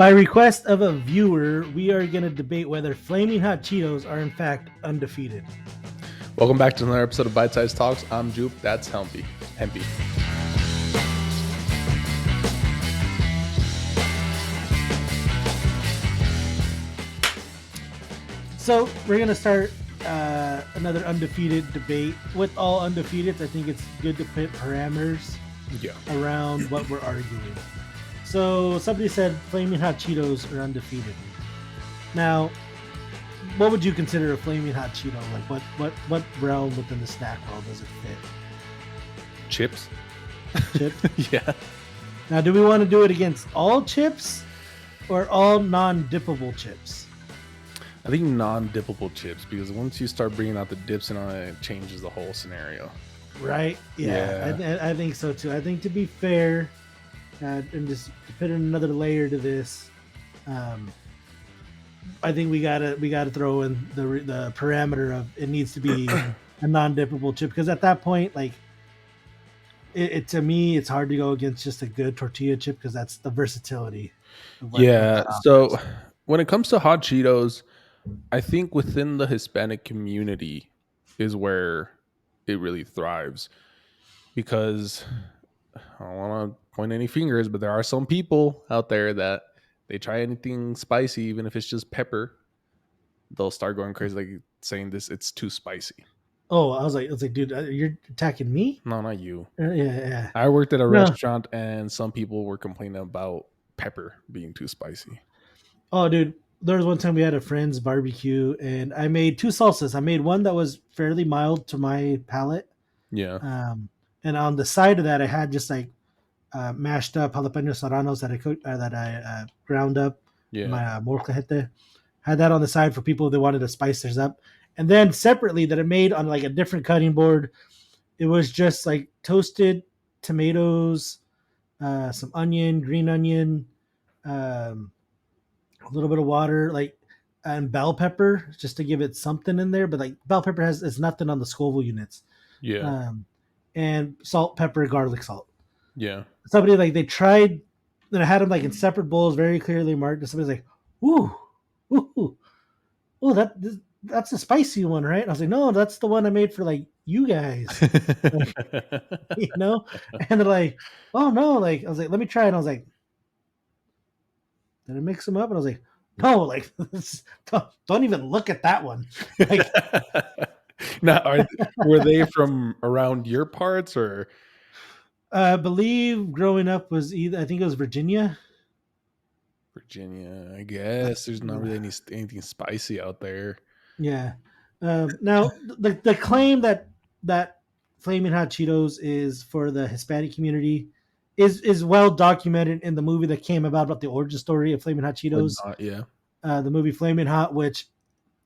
By request of a viewer, we are going to debate whether Flaming Hot Cheetos are in fact undefeated. Welcome back to another episode of ByteSized Talks. I'm Jupe. That's Hempy. So we're going to start another undefeated debate. With all undefeateds, I think it's good to put parameters around what we're arguing. So somebody said Flaming Hot Cheetos are undefeated. Now, what would you consider a Flaming Hot Cheeto? Like what realm within the snack world does it fit? Chips? Chip? Yeah. Now, do we want to do it against all chips or all non-dippable chips? I think non-dippable chips, because once you start bringing out the dips and all, it changes the whole scenario. Right? Yeah. I think so too. I think, to be fair, and just to put in another layer to this, I think we gotta throw in the parameter of it needs to be a non-dippable chip, because at that point, like, it to me, it's hard to go against just a good tortilla chip, because that's the versatility. So when it comes to hot Cheetos, I think within the Hispanic community is where it really thrives, because I don't want to point any fingers, but there are some people out there that they try anything spicy, even if it's just pepper, they'll start going crazy, like saying it's too spicy. Oh, I was like, dude, you're attacking me? No, not you. Yeah. I worked at a restaurant, and some people were complaining about pepper being too spicy. Oh, dude, there was one time we had a friend's barbecue, and I made two salsas. I made one that was fairly mild to my palate. Yeah. And on the side of that, I had just like mashed up jalapeno serranos that I cooked, that I ground up. Yeah. My molcajete. Had that on the side for people that wanted to spice theirs up. And then separately, that I made on like a different cutting board, it was just like toasted tomatoes, some onion, green onion, a little bit of water, like, and bell pepper, just to give it something in there. But like bell pepper it's nothing on the Scoville units. Yeah. And salt, pepper, garlic salt. Yeah. Somebody, like, they tried, and I had them like in separate bowls, very clearly marked. And somebody's like, "Ooh, that's a spicy one, right?" And I was like, "No, that's the one I made for like you guys." Like, and they're like, "Oh no!" Like, I was like, "Let me try it." And I was like, "Did I mix them up?" And I was like, "No, like, don't even look at that one." Like, now, were they from around your parts, or? I believe growing up was I think it was Virginia. I guess there's not really anything spicy out there. Yeah. Now, the claim that Flaming Hot Cheetos is for the Hispanic community is well documented in the movie that came about the origin story of Flaming Hot Cheetos. Yeah. The movie Flamin' Hot, which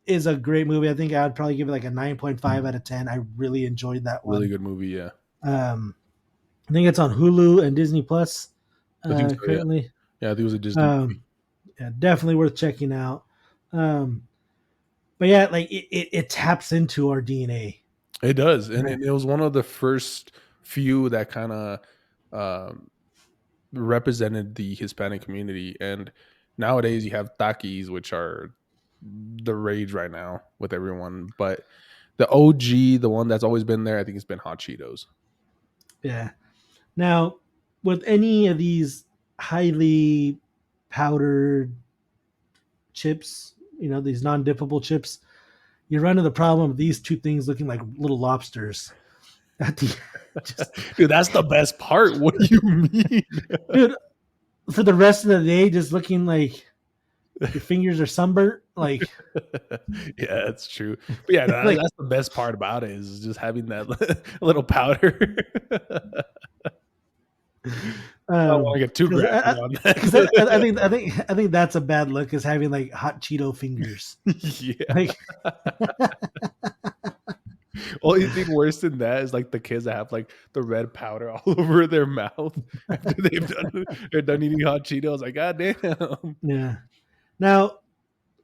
is a great movie. I think I would probably give it like a 9.5 out of 10. I really enjoyed that one. Really good movie, yeah. I think it's on Hulu and Disney Plus currently. Yeah, I think it was a Disney movie. Yeah, definitely worth checking out. But yeah, like it taps into our DNA. It does, and it was one of the first few that kind of represented the Hispanic community. And nowadays you have Takis, which are the rage right now with everyone. But the OG, the one that's always been there, I think it's been Hot Cheetos. Yeah. Now, with any of these highly powdered chips, these non-dippable chips, you run into the problem of these two things looking like little lobsters. Dude, that's the best part. What do you mean? Dude, for the rest of the day, just looking like your fingers are sunburnt. Like, yeah, that's true. But yeah, that's the best part about it, is just having that little powder. I don't want to get too graphic on that. I think that's a bad look, is having like hot Cheeto fingers. Yeah. Like, only thing worse than that is like the kids that have like the red powder all over their mouth after they're done eating hot Cheetos. Like, God damn. Yeah. Now,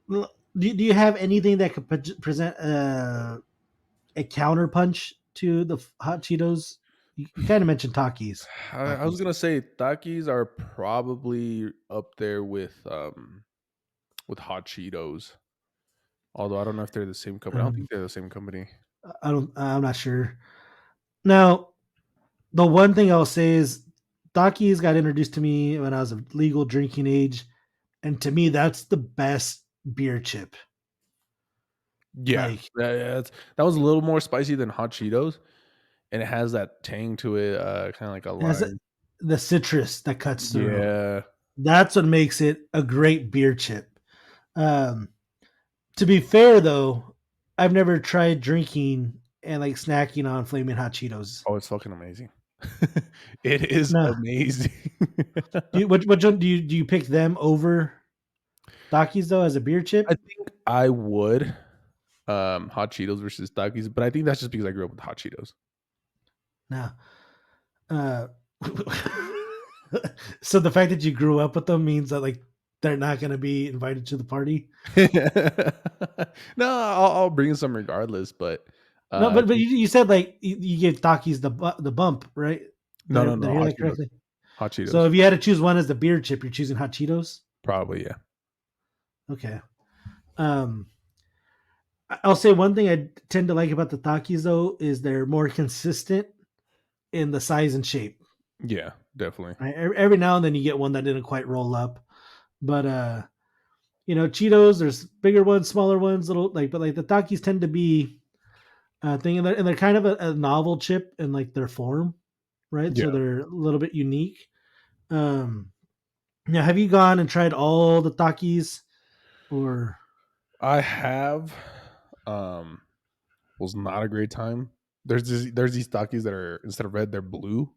do you have anything that could present a counterpunch to the hot Cheetos? You kind of mentioned Takis. I was Takis. gonna say Takis are probably up there with Hot Cheetos. Although I don't know if they're the same company. I don't Um, think they're the same company. I don't. I'm not sure. Now, the one thing I'll say is Takis got introduced to me when I was of legal drinking age, and to me, that's the best beer chip. Yeah, Like that was a little more spicy than Hot Cheetos, and it has that tang to it, kind of like a it has lime. the citrus that cuts through. Yeah, That's what makes it a great beer chip. Um, to be fair, though, I've never tried drinking and like snacking on Flamin' Hot Cheetos. oh, it's fucking amazing. It is No, amazing. which one do you pick them over Takis though as a beer I chip? think I would Hot Cheetos versus Takis, but I think that's just because I grew up with Hot Cheetos. No. Uh, so the fact that you grew up with them means that like they're not going to be invited to the party. No, I'll bring some regardless, but No, I but think you said like you gave Takis the bump, right? no, Did no, I no, hear Hot that Cheetos. correctly? Hot So Cheetos. if you had to choose one as the beer chip, you're choosing Hot Cheetos. Probably, yeah. Okay. Um, I'll say one thing I tend to like about the Takis though is they're more consistent in the size and shape. Yeah, definitely. Right? Every now and then you get one that didn't quite roll up, but Cheetos, there's bigger ones, smaller ones, little like, but like the Takis tend to be thing, and they're kind of a novel chip in like their form, right? Yeah. So they're a little bit unique. Um, Now, have you gone and tried all the Takis or? I have um was not a great time. There's these Takis that are instead of red, they're blue.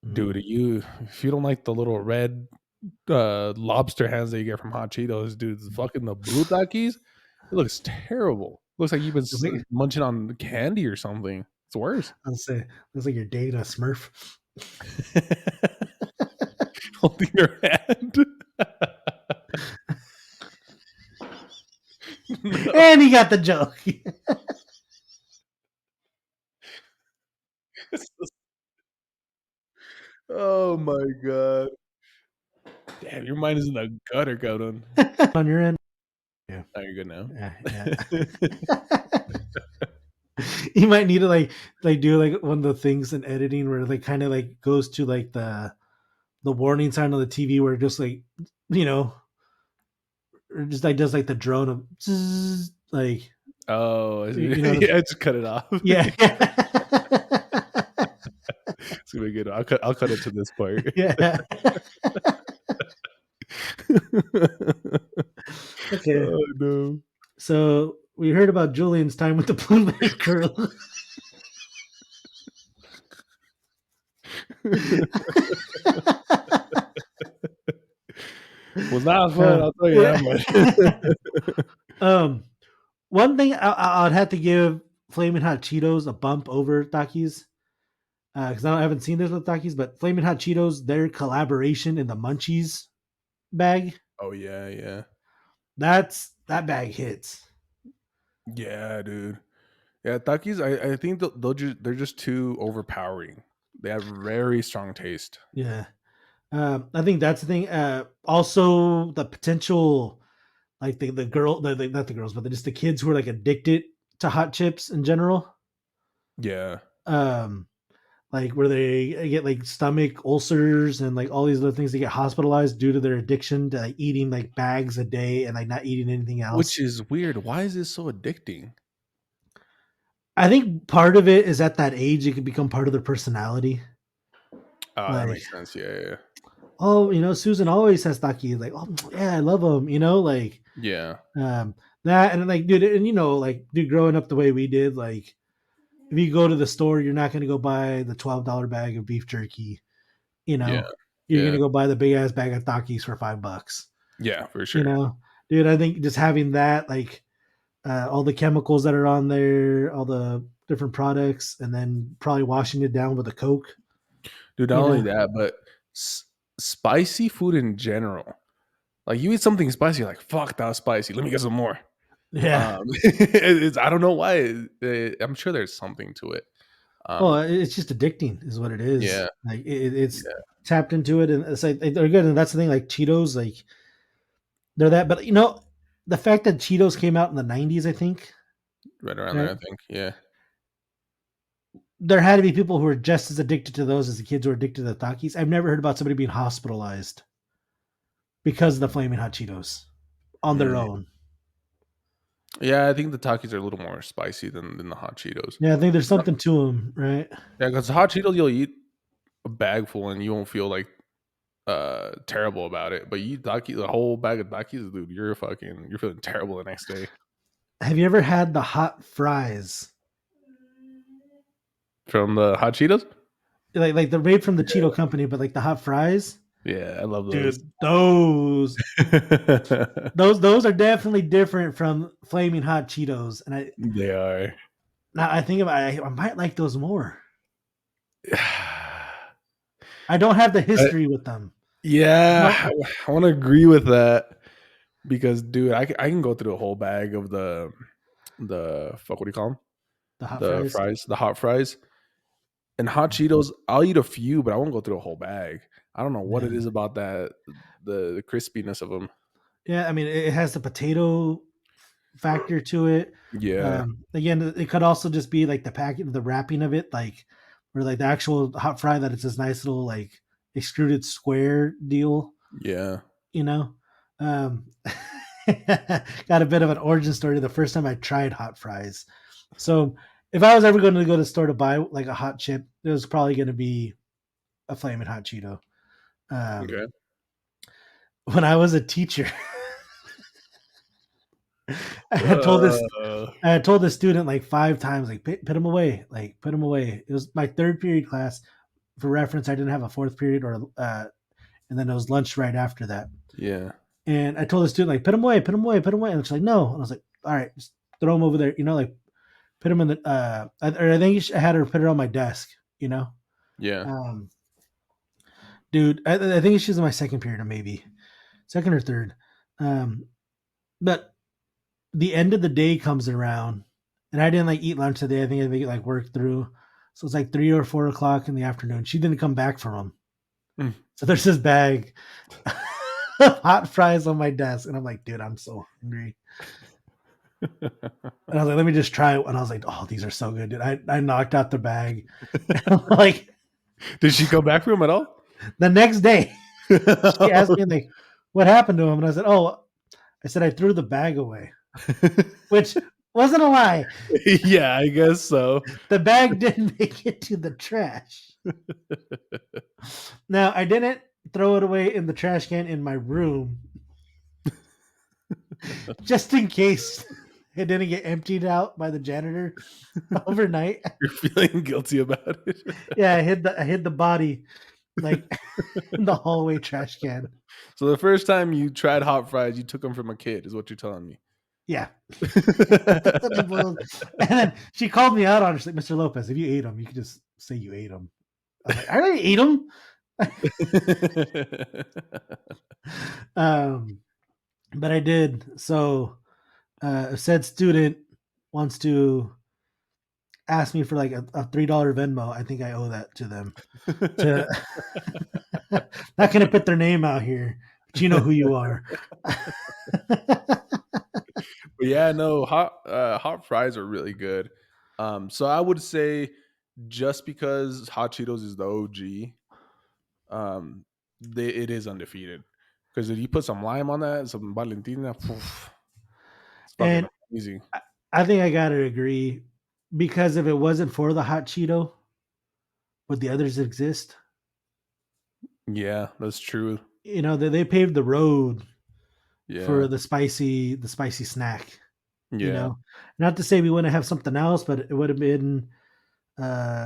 Mm. Dude, you if you don't like the little red lobster hands that you get from Hot Cheetos, dude, fucking the blue Takis, it looks terrible. Looks like you've been It's like, munching on candy or something. It's worse. I'll say it's like you're dating a Smurf, Holding your hand. No. and he got the joke. Oh my god. Damn, your mind is in the gutter, Gordon. On your end, yeah, Oh, you're good now. yeah, yeah. You might need to like do like one of the things in editing where like kind of like goes to like the warning sign on the TV where it just like you know or just like does like the drone of zzz, like Oh, I see. you know Yeah, just cut it off. yeah It's gonna be good. I'll cut it to this part. yeah okay. Oh no. So we heard about Julian's time with the Blue Man Girl. Was not fun, Uh, I'll tell you yeah. that much. um, One thing I'd have to give Flamin' Hot Cheetos a bump over Takis because I haven't seen this with Takis, but Flamin' Hot Cheetos, their collaboration in the Munchies bag, Oh yeah, yeah. that bag hits. Yeah, dude. Yeah, Takis, I think they're just too overpowering. They have very strong taste. Yeah. I think that's the thing. Also, the potential, like the girl, not the girls, but just the kids who are like addicted to hot chips in general. Yeah. Um, like where they get like stomach ulcers and like all these other things. They get hospitalized due to their addiction to like eating like bags a day and like not eating anything Which else. is weird. Why is this so addicting? I think part of it is at that age it can become part of their personality. Oh, that Like, makes sense. Yeah, yeah. oh, Susan always has Taki. Like, oh yeah, I love him. Like Yeah. um that and like dude, and like dude, growing up the way we did, like if you go to the store, you're not gonna go buy the $12 bag of beef jerky. You Yeah. know, you're Yeah. gonna go buy the big ass bag of Takis for $5. Yeah, for You sure. know, dude, I think just having that, like, all the chemicals that are on there, all the different products, and then probably washing it down with a Coke. Dude, not You only know, that, but spicy food in general. Like you eat something spicy, you're like, fuck, that was spicy. Let me get some more. yeah, I don't know why. I'm sure there's something to it. Oh, it's just addicting, is what it is. Yeah, Like it's yeah, tapped into it, and it's like they're good. And that's the thing. Like Cheetos, like they're that. But you know, the fact that Cheetos came out in the '90s, I think, right around there, right? I think. Yeah, There had to be people who were just as addicted to those as the kids who were addicted to the Takis. I've never heard about somebody being hospitalized because of the Flaming Hot Cheetos on their mm. own. Yeah. I think the Takis are a little more spicy than the hot Cheetos. Yeah, I think there's something to them, right? Yeah, because hot Cheetos you'll eat a bag full and you won't feel like terrible about it. But you eat Takis, the whole bag of Takis, dude, you're feeling terrible the next day Have you ever had the hot fries? from the hot Cheetos. Like they're made from the Cheeto company, but like the hot fries, Yeah, I love those. dude, those are definitely different from flaming hot Cheetos. And They are. now I think about I might like those more. I don't have the I- history with them. yeah, No, I want to agree with that because, dude, I can go through a whole bag of the fuck. What do you call them? the hot The fries. fries, the hot fries, and hot Cheetos. I'll eat a few, but I won't go through a whole bag. I don't know what it Yeah, is about that the crispiness of them. yeah. I mean, it has the potato factor to it. Yeah, Again, it could also just be like the packet, the wrapping of it, like or like the actual hot fry that it's this nice little like extruded square deal, yeah. you know. Um, got a bit of an origin story. The first time I tried hot fries, so if I was ever going to go to the store to buy like a hot chip, it was probably going to be a flaming hot Cheeto. Um, Okay. when I was a teacher, I had told this Uh, I had told the student like 5 times, like put him away, like put him away. It was my third period class. For reference, I didn't have a fourth period and then it was lunch right after that. yeah, And I told the student like put him away, put him away, put him away. And she's like no. And I was like, all right, just throw him over there. You know, like put him in the. I think I had her put it on my desk. You know, yeah. um, dude, I think she's in my second period or maybe second or third. Um, but the end of the day comes around, and I didn't like eat lunch today. I think like worked through, so it's like 3 or 4 o'clock in the afternoon. She didn't come back from them, Mm. so there's this bag of hot fries on my desk, and I'm like, dude, I'm so hungry. And I was like, let me just try it. And I was like, oh, these are so good, dude. I knocked out the bag. Like Did she come back from him at all? the next day, she asked me like, what happened to him? And I said, oh, I said I threw the bag away, which wasn't a lie. Yeah, I guess so. The bag didn't make it to the trash. Now, I didn't throw it away in the trash can in my room just in case it didn't get emptied out by the janitor overnight. You're feeling guilty about it. Yeah, I hid the body like in the hallway trash can. So the first time you tried hot fries, you took them from a kid, is what you're telling me. Yeah. And then she called me out on it. She's like, Mr. Lopez, if you ate them, you can just say you ate them. I was like, I didn't eat them. But I did. So a said student wants to ask me for like a $3 Venmo. I think I owe that to them. To not gonna put their name out here, but you know who you are. But yeah, no, hot fries are really good. So I would say just because hot Cheetos is the OG, it is undefeated. Because if you put some lime on that, some Valentina, poof, it's fucking And easy. I think I gotta agree because if it wasn't for the hot Cheeto, would the others exist? Yeah, that's true. You know, they paved the road for Yeah, the spicy snack. You yeah. know, not to say we wouldn't have something else, but it would have been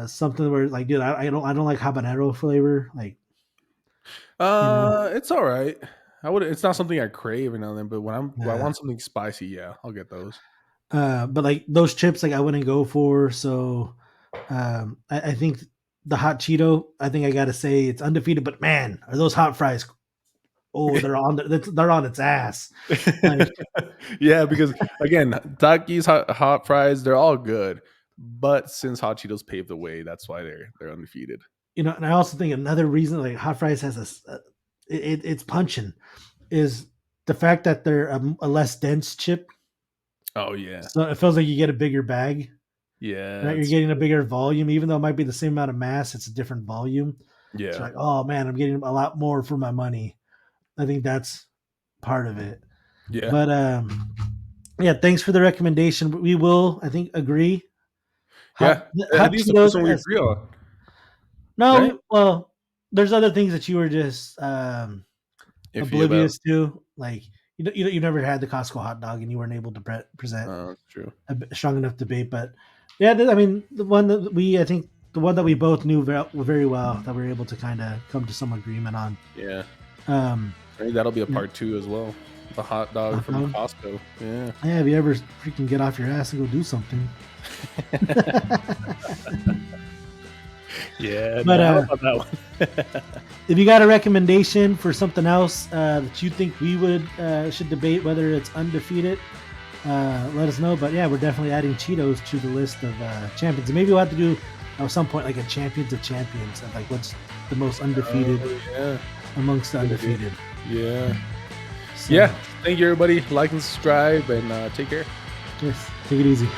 something where like, dude, I don't like habanero flavor. Like, you know, It's all right. I would. It's not something I crave every now and then, but when I uh, want something spicy, yeah, I'll get those. but like those chips, like I wouldn't go for. So, I think the hot Cheeto. I think I gotta say it's undefeated. But man, are those hot fries? Oh, they're on its ass. Like, Yeah, because again, Takis hot fries, they're all good. But since Hot Cheetos paved the way, that's why they're undefeated. You know, and I also think another reason like hot fries has it's punching is the fact that they're a less dense chip. Oh yeah, So it feels like you get a bigger bag. yeah, Right? You're getting a bigger volume, even though it might be the same amount of mass, it's a different volume. It's yeah, like, oh man, I'm getting a lot more for my money. I think that's part of it. yeah, But yeah, thanks for the recommendation. We will, I think, agree. yeah. I Hot think it's the first Cheetos one we as agree on, right? no, well, there's other things that you were just Iffy about. oblivious to, like you never had the Costco hot dog and you weren't able to present Oh, that's true. a strong enough debate. But yeah, I mean, I think the one that we both knew very well that we were able to kind of come to some agreement on. Yeah, Um, I think that'll be a yeah, part 2 as well. The hot dog hot from dog. Costco. Yeah. Yeah, if you ever freaking get off your ass and go do something. Yeah, But no, I don't know about that one. if you got a recommendation for something else that you think we should debate, whether it's undefeated, let us know. But yeah, we're definitely adding Cheetos to the list of champions. And maybe we'll have to do at some point like a champions of champions of like what's the most undefeated Yeah. amongst the undefeated. Yeah. So, Yeah. Thank you, everybody. Like and subscribe, and take care. yes, take it easy.